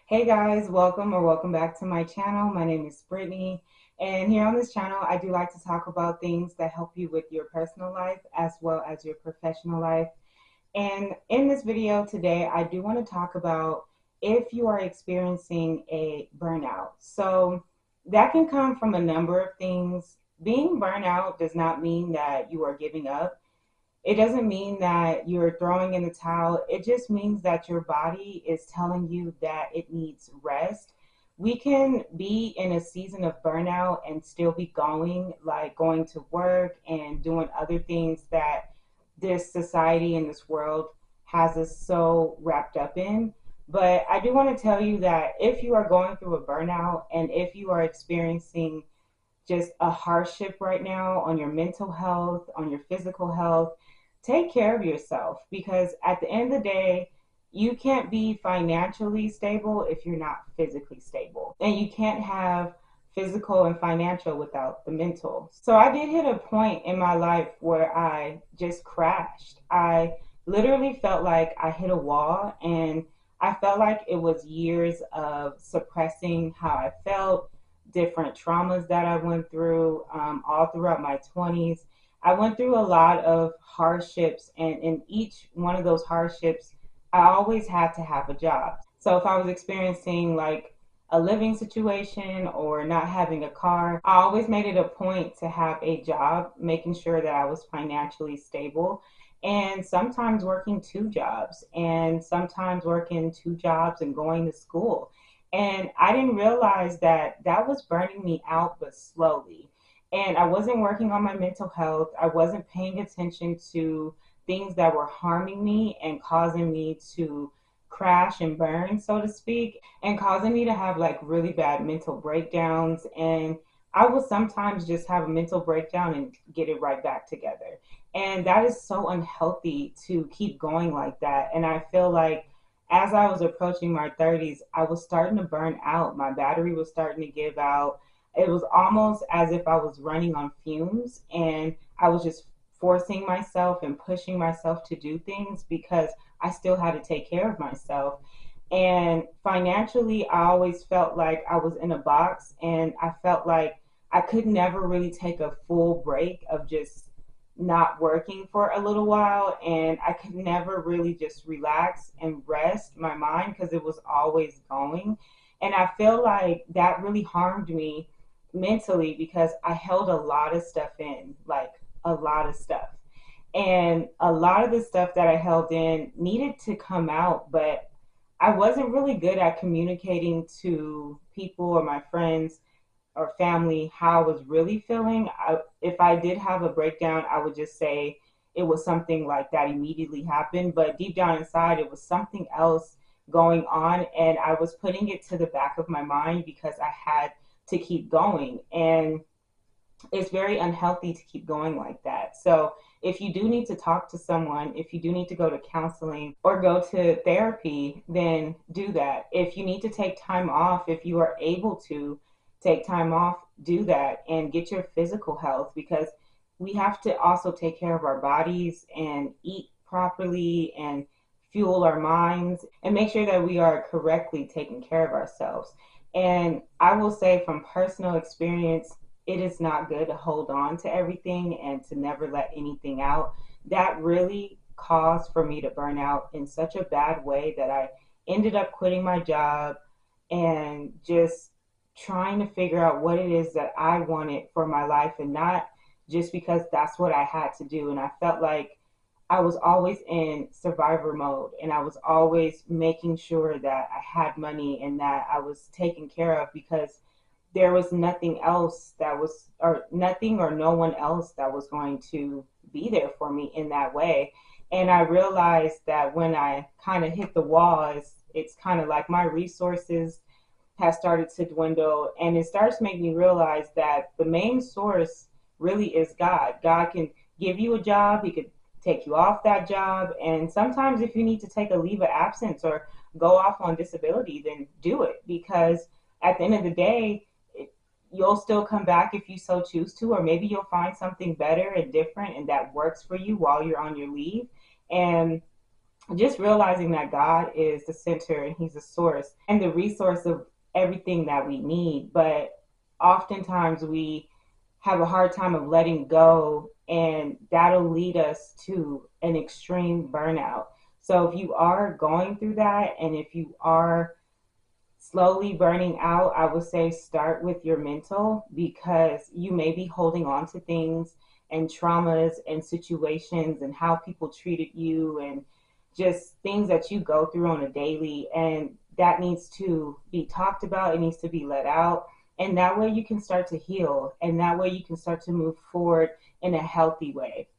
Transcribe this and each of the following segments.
Hey guys, welcome back to my channel. My name is Brittany, and here on this channel, I do like to talk about things that help you with your personal life as well as your professional life. And in this video today, I do want to talk about if you are experiencing a burnout. So that can come from a number of things. Being burnout does not mean that you are giving up. It doesn't mean that you're throwing in the towel. It just means that your body is telling you that it needs rest. We can be in a season of burnout and still be going, like going to work and doing other things that this society and this world has us so wrapped up in. But I do want to tell you that if you are going through a burnout and if you are experiencing just a hardship right now on your mental health, on your physical health, take care of yourself because at the end of the day, you can't be financially stable if you're not physically stable. And you can't have physical and financial without the mental. So I did hit a point in my life where I just crashed. I literally felt like I hit a wall, and I felt like it was years of suppressing how I felt, different traumas that I went through all throughout my 20s. I went through a lot of hardships, and in each one of those hardships, I always had to have a job. So if I was experiencing like a living situation or not having a car, I always made it a point to have a job, making sure that I was financially stable. And sometimes working two jobs, and sometimes working two jobs and going to school. And I didn't realize that that was burning me out, but slowly. And I wasn't working on my mental health. I wasn't paying attention to things that were harming me and causing me to crash and burn, so to speak, and causing me to have like really bad mental breakdowns. And I will sometimes just have a mental breakdown and get it right back together. And that is so unhealthy to keep going like that. And I feel like as I was approaching my 30s, I was starting to burn out. My battery was starting to give out. It was almost as if I was running on fumes, and I was just forcing myself and pushing myself to do things because I still had to take care of myself. And financially, I always felt like I was in a box, and I felt like I could never really take a full break of just not working for a little while, and I could never really just relax and rest my mind because it was always going. And I feel like that really harmed me mentally because I held a lot of stuff in, like a lot of stuff. And a lot of the stuff that I held in needed to come out, but I wasn't really good at communicating to people or my friends or family how I was really feeling. If I did have a breakdown, I would just say it was something like that immediately happened. But deep down inside, it was something else going on. And I was putting it to the back of my mind because I had to keep going. And it's very unhealthy to keep going like that. So if you do need to talk to someone, if you do need to go to counseling or go to therapy, then do that. If you need to take time off, if you are able to take time off, do that and get your physical health because we have to also take care of our bodies and eat properly and fuel our minds and make sure that we are correctly taking care of ourselves. And I will say from personal experience, it is not good to hold on to everything and to never let anything out. That really caused for me to burn out in such a bad way that I ended up quitting my job and just trying to figure out what it is that I wanted for my life and not just because that's what I had to do. And I felt like I was always in survivor mode and I was always making sure that I had money and that I was taken care of because there was nothing else that was, or nothing or no one else that was going to be there for me in that way. And I realized that when I kind of hit the wall, it's kind of like my resources has started to dwindle, and it starts to make me realize that the main source really is God. God can give you a job, He could take you off that job, and sometimes if you need to take a leave of absence or go off on disability, then do it because at the end of the day, you'll still come back if you so choose to, or maybe you'll find something better and different and that works for you while you're on your leave. And just realizing that God is the center and He's the source and the resource of everything that we need. But oftentimes we have a hard time of letting go, and that'll lead us to an extreme burnout. So if you are going through that, and if you are slowly burning out, I would say start with your mental, because you may be holding on to things and traumas and situations and how people treated you and just things that you go through on a daily. And that needs to be talked about, it needs to be let out. And that way you can start to heal, and that way you can start to move forward in a healthy way.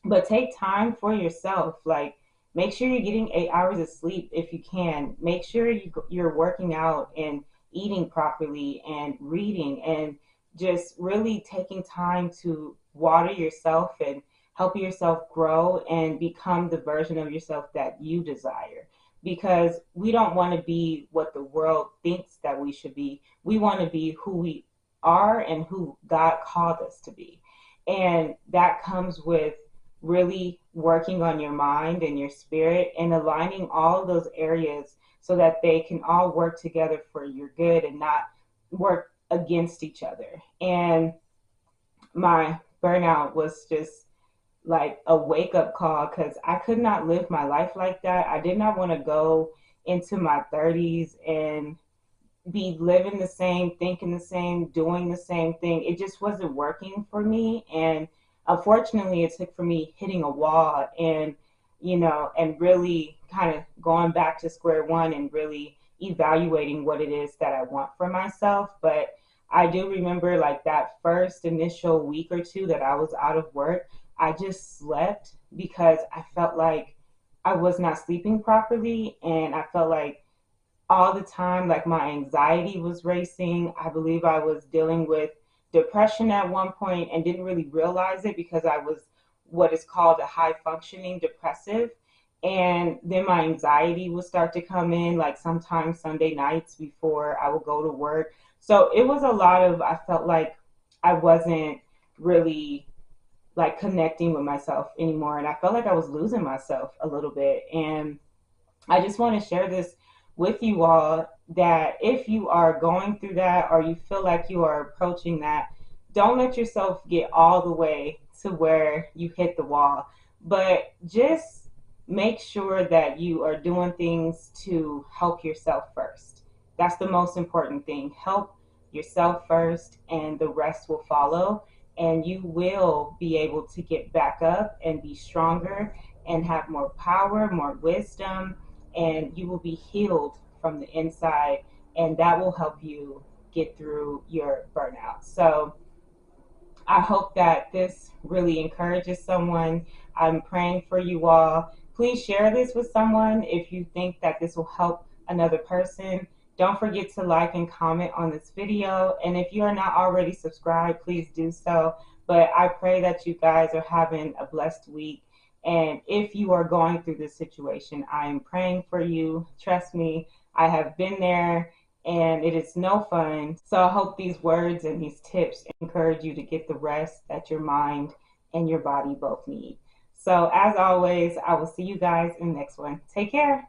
But take time for yourself. Like, make sure you're getting 8 hours of sleep if you can. Make sure you're working out and eating properly and reading, and just really taking time to water yourself and help yourself grow and become the version of yourself that you desire. Because we don't want to be what the world thinks that we should be. We want to be who we are and who God called us to be. And that comes with really working on your mind and your spirit and aligning all those areas so that they can all work together for your good and not work against each other. And my burnout was just like a wake up call, because I could not live my life like that. I did not want to go into my 30s and be living the same, thinking the same, doing the same thing. It just wasn't working for me. And unfortunately, it took for me hitting a wall and, and really kind of going back to square one and really evaluating what it is that I want for myself. But I do remember like that first initial week or two that I was out of work, I just slept because I felt like I was not sleeping properly. And I felt like all the time, like my anxiety was racing. I believe I was dealing with depression at one point and didn't really realize it because I was what is called a high functioning depressive. And then my anxiety would start to come in, like sometimes Sunday nights before I would go to work. So it was a lot of, I felt like I wasn't really like connecting with myself anymore. And I felt like I was losing myself a little bit. And I just want to share this with you all, that if you are going through that or you feel like you are approaching that, don't let yourself get all the way to where you hit the wall, but just make sure that you are doing things to help yourself first. That's the most important thing. Help yourself first, and the rest will follow. And you will be able to get back up and be stronger and have more power, more wisdom, and you will be healed from the inside, and that will help you get through your burnout. So I hope that this really encourages someone. I'm praying for you all. Please share this with someone if you think that this will help another person. Don't forget to like and comment on this video. And if you are not already subscribed, please do so. But I pray that you guys are having a blessed week. And if you are going through this situation, I am praying for you. Trust me, I have been there, and it is no fun. So I hope these words and these tips encourage you to get the rest that your mind and your body both need. So as always, I will see you guys in the next one. Take care.